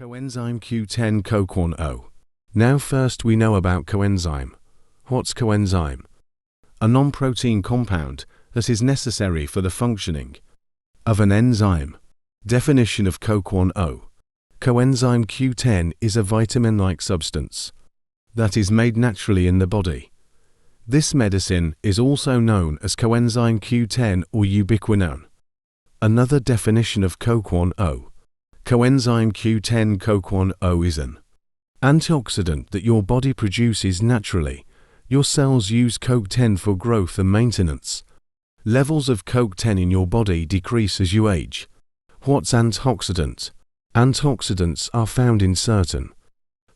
Coenzyme Q10 CoQ10. Now first we know about coenzyme. What's coenzyme? A non-protein compound that is necessary for the functioning of an enzyme. Definition of CoQ10. Coenzyme Q10 is a vitamin-like substance that is made naturally in the body. This medicine is also known as coenzyme Q10 or ubiquinone. Another definition of CoQ10. Coenzyme Q10 CoQ10 is an antioxidant that your body produces naturally. Your cells use CoQ10 for growth and maintenance. Levels of CoQ10 in your body decrease as you age. What's antioxidant? Antioxidants are found in certain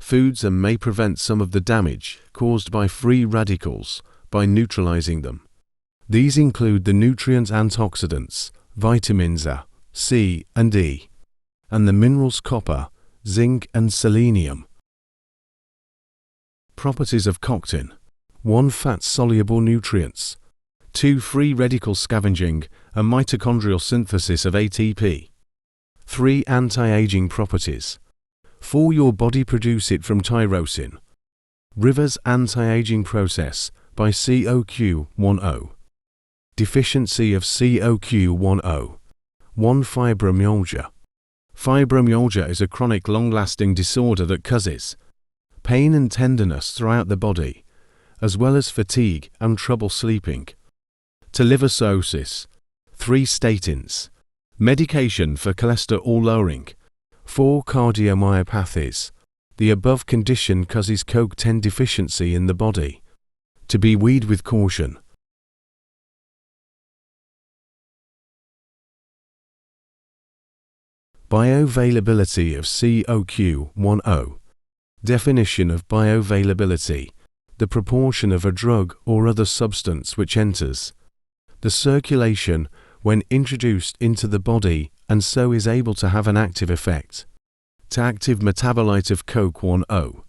foods and may prevent some of the damage caused by free radicals by neutralizing them. These include the nutrient antioxidants, vitamins A, C, and E, and the minerals copper, zinc, and selenium. Properties of CoQ10. 1. Fat-soluble nutrients. 2. Free radical scavenging and mitochondrial synthesis of ATP. 3. Anti-aging properties. 4. Your body produce it from tyrosine. Reverse anti-aging process by CoQ10. Deficiency of CoQ10. 1. Fibromyalgia. Fibromyalgia is a chronic long-lasting disorder that causes pain and tenderness throughout the body, as well as fatigue and trouble sleeping. To liver cirrhosis. 3. Statins. Medication for cholesterol lowering. 4. Cardiomyopathies. The above condition causes CoQ10 deficiency in the body. To be weighed with caution. Bioavailability of CoQ10. Definition of bioavailability: the proportion of a drug or other substance which enters the circulation when introduced into the body and so is able to have an active effect. To active metabolite of CoQ10.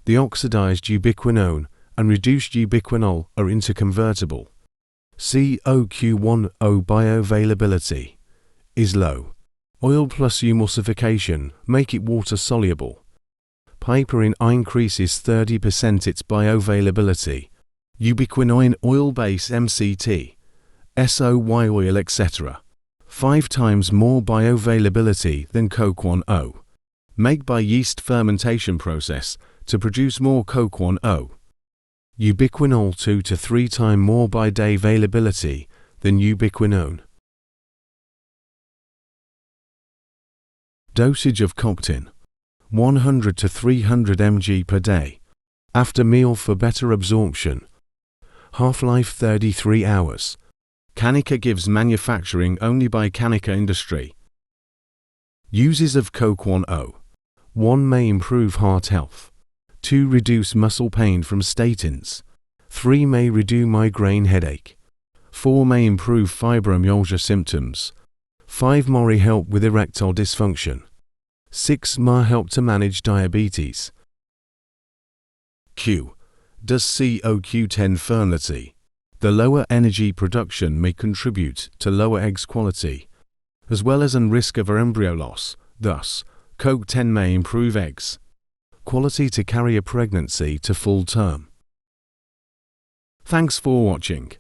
The oxidized ubiquinone and reduced ubiquinol are interconvertible. CoQ10 bioavailability is low. Oil plus emulsification make it water soluble. Piperine increases 30% its bioavailability. Ubiquinone oil base MCT, SOY oil etc. 5 times more bioavailability than CoQ10. Made by yeast fermentation process to produce more CoQ10. Ubiquinol 2 to 3 times more by day availability than ubiquinone. Dosage of CoQ10: 100 to 300 mg per day. After meal for better absorption. Half-life 33 hours. Canica gives manufacturing only by Canica Industry. Uses of CoQ10. 1. May improve heart health. 2. Reduce muscle pain from statins. 3. May reduce migraine headache. 4. May improve fibromyalgia symptoms. 5. May help with erectile dysfunction. 6. May help to manage diabetes. Q. Does CoQ10 fertility? The lower energy production may contribute to lower eggs quality, as well as an risk of embryo loss. Thus, CoQ10 may improve eggs quality to carry a pregnancy to full term. Thanks for watching.